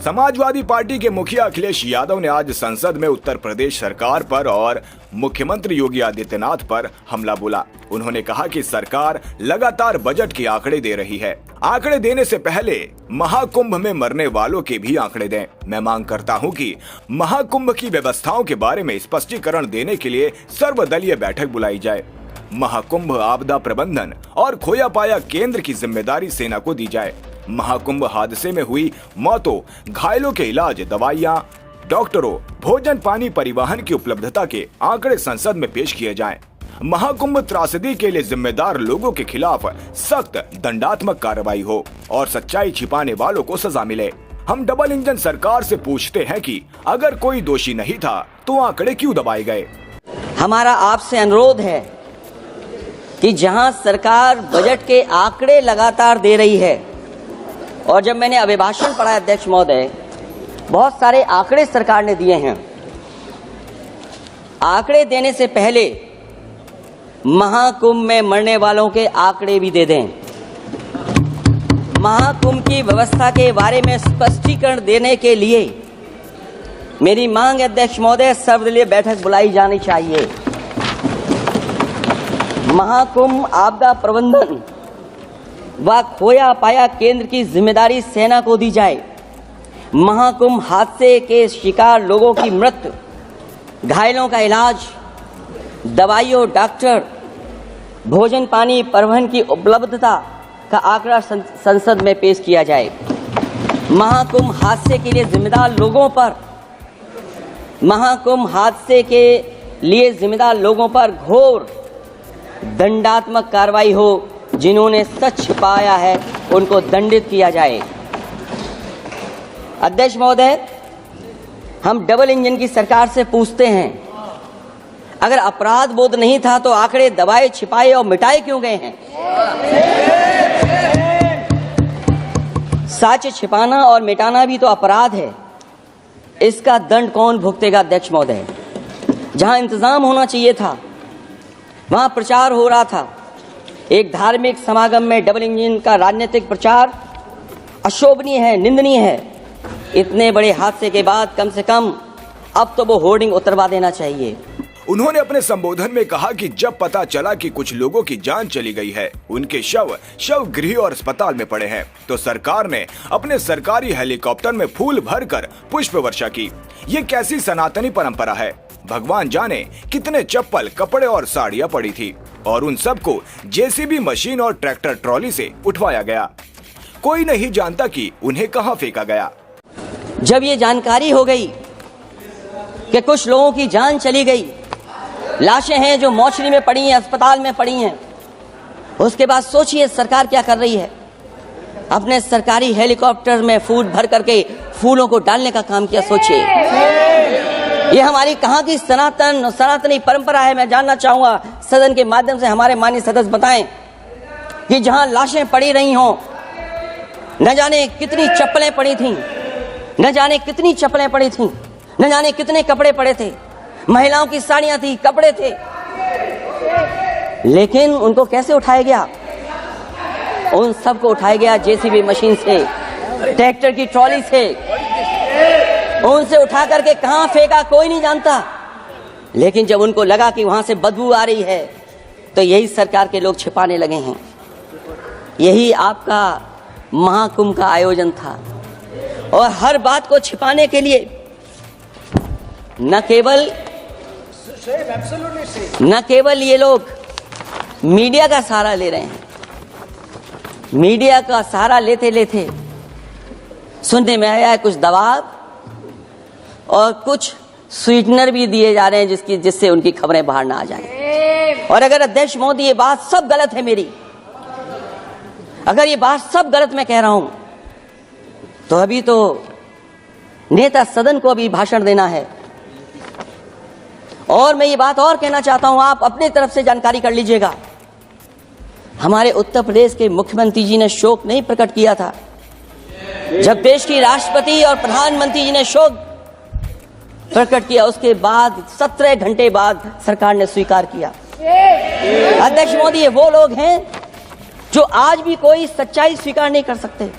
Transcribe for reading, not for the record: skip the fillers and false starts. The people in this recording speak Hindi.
समाजवादी पार्टी के मुखिया अखिलेश यादव ने आज संसद में उत्तर प्रदेश सरकार पर और मुख्यमंत्री योगी आदित्यनाथ पर हमला बोला। उन्होंने कहा कि सरकार लगातार बजट के आंकड़े दे रही है। आंकड़े देने से पहले महाकुंभ में मरने वालों के भी आंकड़े दें। मैं मांग करता हूं कि महाकुंभ की व्यवस्थाओं के बारे में स्पष्टीकरण देने के लिए सर्वदलीय बैठक बुलाई जाए। महाकुंभ आपदा प्रबंधन और खोया पाया केंद्र की जिम्मेदारी सेना को दी जाए। महाकुंभ हादसे में हुई मौतों, घायलों के इलाज, दवाइयां, डॉक्टरों, भोजन, पानी, परिवहन की उपलब्धता के आंकड़े संसद में पेश किए जाएं। महाकुंभ त्रासदी के लिए जिम्मेदार लोगों के खिलाफ सख्त दंडात्मक कार्रवाई हो और सच्चाई छिपाने वालों को सजा मिले। हम डबल इंजन सरकार से पूछते हैं कि अगर कोई दोषी नहीं था तो आंकड़े क्यों दबाए गए। हमारा आपसे अनुरोध है कि जहां सरकार बजट के आंकड़े लगातार दे रही है, और जब मैंने अभिभाषण पढ़ा अध्यक्ष महोदय, बहुत सारे आंकड़े सरकार ने दिए हैं। आंकड़े देने से पहले महाकुंभ में मरने वालों के आंकड़े भी दे दें। महाकुंभ की व्यवस्था के बारे में स्पष्टीकरण देने के लिए मेरी मांग अध्यक्ष महोदय, सर्वदलीय बैठक बुलाई जानी चाहिए। महाकुंभ आपदा प्रबंधन व खोया पाया केंद्र की जिम्मेदारी सेना को दी जाए। महाकुंभ हादसे के शिकार लोगों की मृत्यु, घायलों का इलाज, दवाइयों, डॉक्टर, भोजन, पानी, परिवहन की उपलब्धता का आंकड़ा संसद में पेश किया जाए। महाकुंभ हादसे के लिए जिम्मेदार लोगों पर, महाकुंभ हादसे के लिए जिम्मेदार लोगों पर घोर दंडात्मक कार्रवाई हो। जिन्होंने सच छिपाया है उनको दंडित किया जाए। अध्यक्ष महोदय, हम डबल इंजन की सरकार से पूछते हैं, अगर अपराध बोध नहीं था तो आंकड़े दबाए, छिपाए और मिटाए क्यों गए हैं? सच छिपाना और मिटाना भी तो अपराध है। इसका दंड कौन भुगतेगा अध्यक्ष महोदय? जहां इंतजाम होना चाहिए था वहां प्रचार हो रहा था। एक धार्मिक समागम में डबल इंजन का राजनीतिक प्रचार अशोभनीय है, निंदनीय है। इतने बड़े हादसे के बाद कम से कम अब तो वो होर्डिंग उतरवा देना चाहिए। उन्होंने अपने संबोधन में कहा कि जब पता चला कि कुछ लोगों की जान चली गई है, उनके शव गृह और अस्पताल में पड़े हैं, तो सरकार ने अपने सरकारी हेलीकॉप्टर में फूल भरकर पुष्प वर्षा की। ये कैसी सनातनी परंपरा है? भगवान जाने कितने चप्पल, कपड़े और साड़ियां पड़ी थी और उन सबको जेसीबी मशीन और ट्रैक्टर ट्रॉली से उठवाया गया। कोई नहीं जानता कि उन्हें कहां फेंका गया। जब ये जानकारी हो गई कि कुछ लोगों की जान चली गई, लाशें हैं जो मोर्चरी में पड़ी हैं, अस्पताल में पड़ी हैं, उसके बाद सोचिए सरकार क्या कर रही है। अपने सरकारी हेलीकॉप्टर में फूल भर करके फूलों को डालने का काम किया। सोचिए ये हमारी कहां की सनातनी परंपरा है। मैं जानना चाहूंगा सदन के माध्यम से हमारे माननीय सदस्य बताएं कि जहां लाशें पड़ी रही हों, न जाने कितनी चप्पलें पड़ी थीं, न जाने कितनी चप्पलें पड़ी थीं, न जाने कितने कपड़े पड़े थे, महिलाओं की साड़ियां थी, कपड़े थे, लेकिन उनको कैसे उठाया गया? उन सबको उठाया गया जेसीबी मशीन से, ट्रैक्टर की ट्रॉली से। उनसे उठा करके कहां फेंका कोई नहीं जानता, लेकिन जब उनको लगा कि वहां से बदबू आ रही है तो यही सरकार के लोग छिपाने लगे हैं। यही आपका महाकुंभ का आयोजन था। और हर बात को छिपाने के लिए न केवल ये लोग मीडिया का सहारा ले रहे हैं, मीडिया का सहारा लेते लेते सुनने में आया है कुछ दबाव और कुछ स्वीटनर भी दिए जा रहे हैं जिससे उनकी खबरें बाहर ना आ जाएं। और अगर अध्यक्ष मोदी ये बात सब गलत है मेरी, अगर ये बात सब गलत मैं कह रहा हूं, तो अभी तो नेता सदन को अभी भाषण देना है। और मैं ये बात और कहना चाहता हूं, आप अपने तरफ से जानकारी कर लीजिएगा। हमारे उत्तर प्रदेश के मुख्यमंत्री जी ने शोक नहीं प्रकट किया था। जब देश की राष्ट्रपति और प्रधानमंत्री जी ने शोक प्रकट किया, उसके बाद 17 घंटे बाद सरकार ने स्वीकार किया। अध्यक्ष मोदी, ये वो लोग हैं जो आज भी कोई सच्चाई स्वीकार नहीं कर सकते।